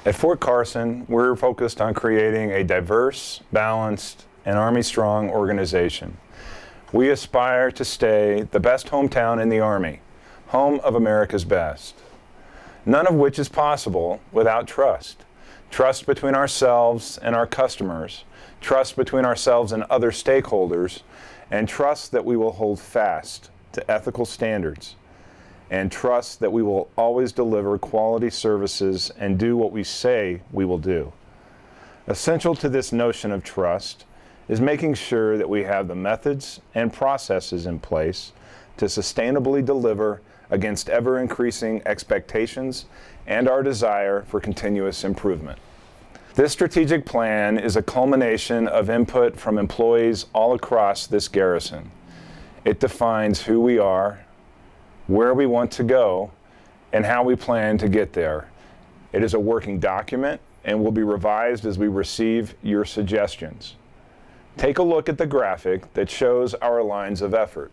At Fort Carson, we're focused on creating a diverse, balanced, and Army-strong organization. We aspire to stay the best hometown in the Army, home of America's best. None of which is possible without trust. Trust between ourselves and our customers, trust between ourselves and other stakeholders, and trust that we will hold fast to ethical standards, and trust that we will always deliver quality services and do what we say we will do. Essential to this notion of trust is making sure that we have the methods and processes in place to sustainably deliver against ever-increasing expectations and our desire for continuous improvement. This strategic plan is a culmination of input from employees all across this garrison. It defines who we are, where we want to go, and how we plan to get there. It is a working document and will be revised as we receive your suggestions. Take a look at the graphic that shows our lines of effort,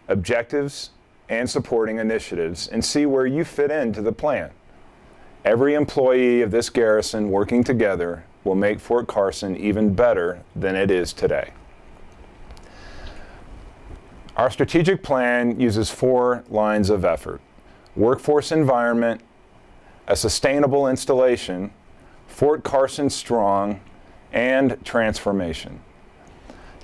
objectives, and supporting initiatives, and see where you fit into the plan. Every employee of this garrison working together will make Fort Carson even better than it is today. Our strategic plan uses 4 lines of effort: workforce environment, a sustainable installation, Fort Carson strong, and transformation.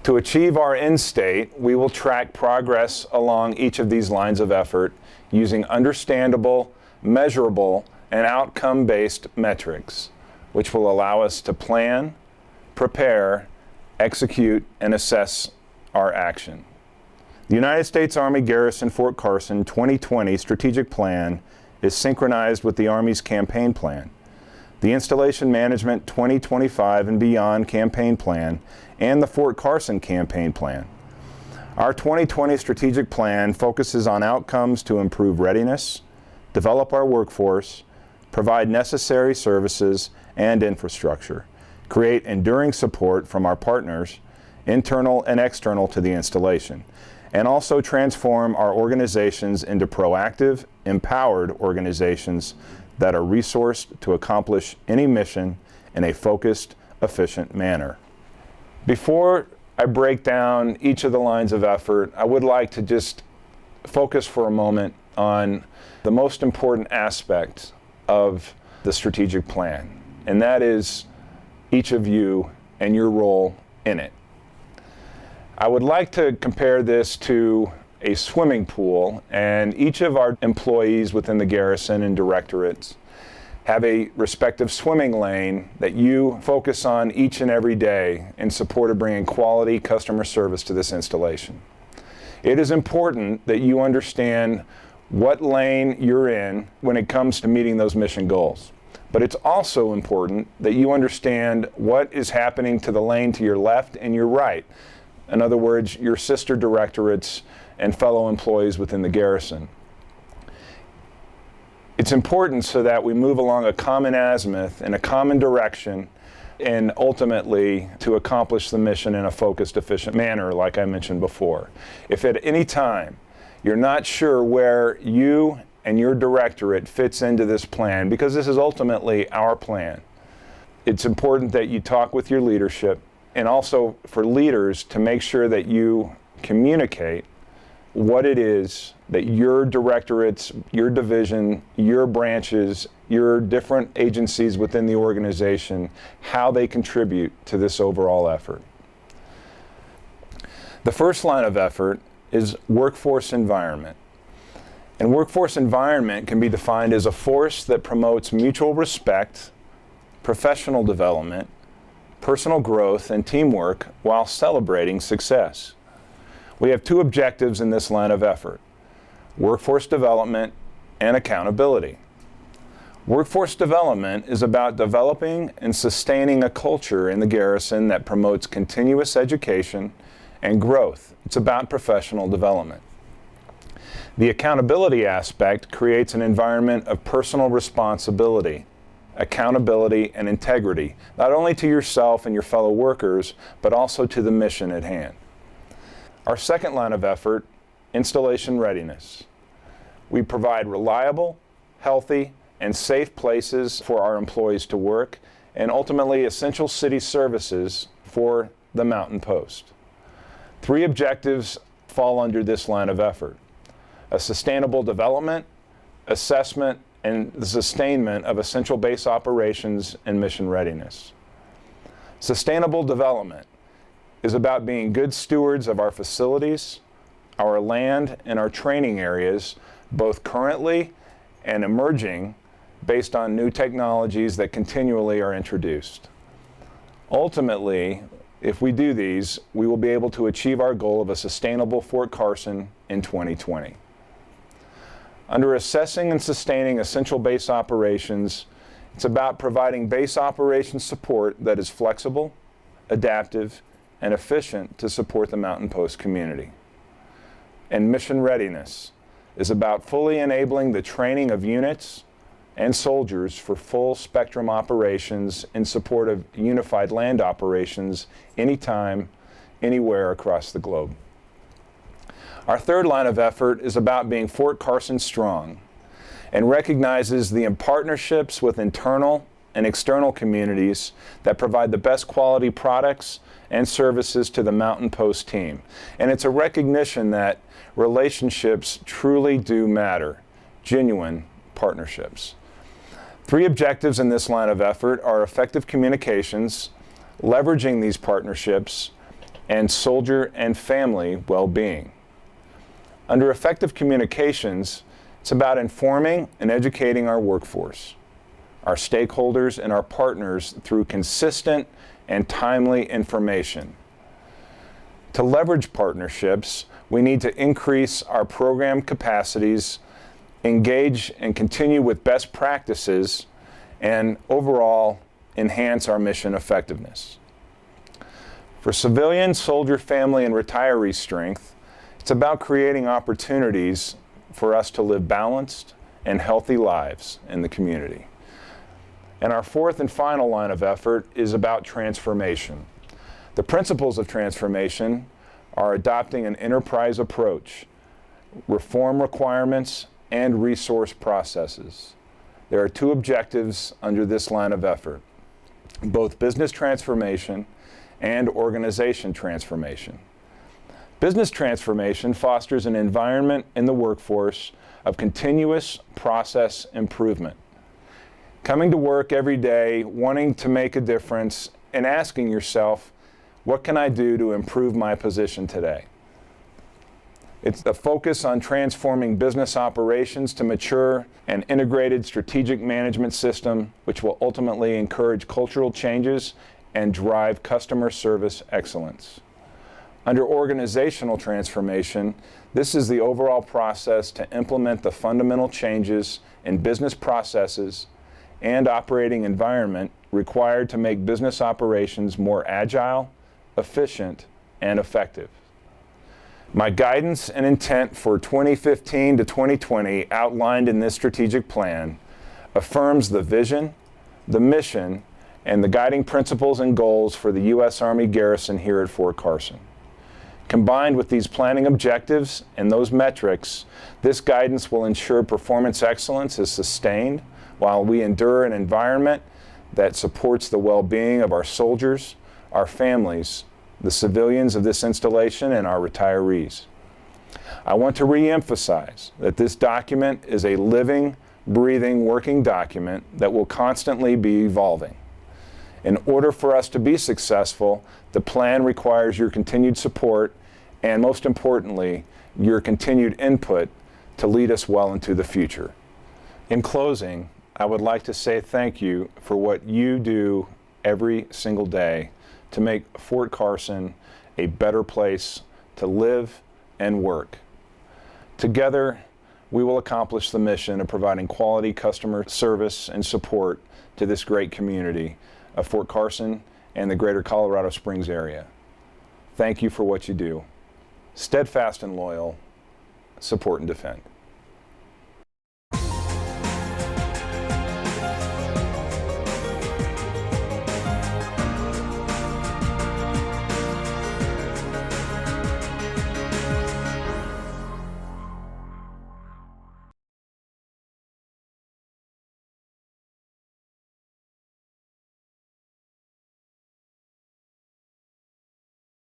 To achieve our end state, we will track progress along each of these lines of effort using understandable, measurable, and outcome-based metrics, which will allow us to plan, prepare, execute, and assess our action. The United States Army Garrison Fort Carson 2020 Strategic Plan is synchronized with the Army's campaign plan, the Installation Management 2025 and Beyond campaign plan, and the Fort Carson campaign plan. Our 2020 strategic plan focuses on outcomes to improve readiness, develop our workforce, provide necessary services and infrastructure, create enduring support from our partners, internal and external to the installation, and also transform our organizations into proactive, empowered organizations that are resourced to accomplish any mission in a focused, efficient manner. Before I break down each of the lines of effort, I would like to just focus for a moment on the most important aspect of the strategic plan, and that is each of you and your role in it. I would like to compare this to a swimming pool, and each of our employees within the garrison and directorates have a respective swimming lane that you focus on each and every day in support of bringing quality customer service to this installation. It is important that you understand what lane you're in when it comes to meeting those mission goals. But it's also important that you understand what is happening to the lane to your left and your right. In other words, your sister directorates and fellow employees within the garrison. It's important so that we move along a common azimuth in a common direction and ultimately to accomplish the mission in a focused, efficient manner, like I mentioned before. If at any time you're not sure where you and your directorate fits into this plan, because this is ultimately our plan, it's important that you talk with your leadership, and also for leaders to make sure that you communicate what it is that your directorates, your division, your branches, your different agencies within the organization, how they contribute to this overall effort. The first line of effort is workforce environment. And workforce environment can be defined as a force that promotes mutual respect, professional development, personal growth, and teamwork while celebrating success. We have 2 objectives in this line of effort: workforce development and accountability. Workforce development is about developing and sustaining a culture in the garrison that promotes continuous education and growth. It's about professional development. The accountability aspect creates an environment of personal responsibility, accountability, and integrity, not only to yourself and your fellow workers, but also to the mission at hand. Our second line of effort, installation readiness. We provide reliable, healthy, and safe places for our employees to work, and ultimately essential city services for the Mountain Post. 3 objectives fall under this line of effort: a sustainable development, assessment, and the sustainment of essential base operations and mission readiness. Sustainable development is about being good stewards of our facilities, our land, and our training areas, both currently and emerging based on new technologies that continually are introduced. Ultimately, if we do these, we will be able to achieve our goal of a sustainable Fort Carson in 2020. Under assessing and sustaining essential base operations, it's about providing base operations support that is flexible, adaptive, and efficient to support the Mountain Post community. And mission readiness is about fully enabling the training of units and soldiers for full spectrum operations in support of unified land operations anytime, anywhere across the globe. Our 3rd line of effort is about being Fort Carson strong and recognizes the partnerships with internal and external communities that provide the best quality products and services to the Mountain Post team. And it's a recognition that relationships truly do matter, genuine partnerships. 3 objectives in this line of effort are effective communications, leveraging these partnerships, and soldier and family well-being. Under effective communications, it's about informing and educating our workforce, our stakeholders, and our partners through consistent and timely information. To leverage partnerships, we need to increase our program capacities, engage and continue with best practices, and overall enhance our mission effectiveness. For civilian, soldier, family, and retiree strength, it's about creating opportunities for us to live balanced and healthy lives in the community. And our 4th and final line of effort is about transformation. The principles of transformation are adopting an enterprise approach, reform requirements, and resource processes. There are 2 objectives under this line of effort: both business transformation and organization transformation. Business transformation fosters an environment in the workforce of continuous process improvement. Coming to work every day, wanting to make a difference, and asking yourself, what can I do to improve my position today? It's the focus on transforming business operations to mature an integrated strategic management system, which will ultimately encourage cultural changes and drive customer service excellence. Under organizational transformation, this is the overall process to implement the fundamental changes in business processes and operating environment required to make business operations more agile, efficient, and effective. My guidance and intent for 2015 to 2020 outlined in this strategic plan affirms the vision, the mission, and the guiding principles and goals for the U.S. Army garrison here at Fort Carson. Combined with these planning objectives and those metrics, this guidance will ensure performance excellence is sustained while we endure an environment that supports the well-being of our soldiers, our families, the civilians of this installation, and our retirees. I want to re-emphasize that this document is a living, breathing, working document that will constantly be evolving. In order for us to be successful, the plan requires your continued support and, most importantly, your continued input to lead us well into the future. In closing, I would like to say thank you for what you do every single day to make Fort Carson a better place to live and work. Together, we will accomplish the mission of providing quality customer service and support to this great community of Fort Carson and the greater Colorado Springs area. Thank you for what you do. Steadfast and loyal, support and defend.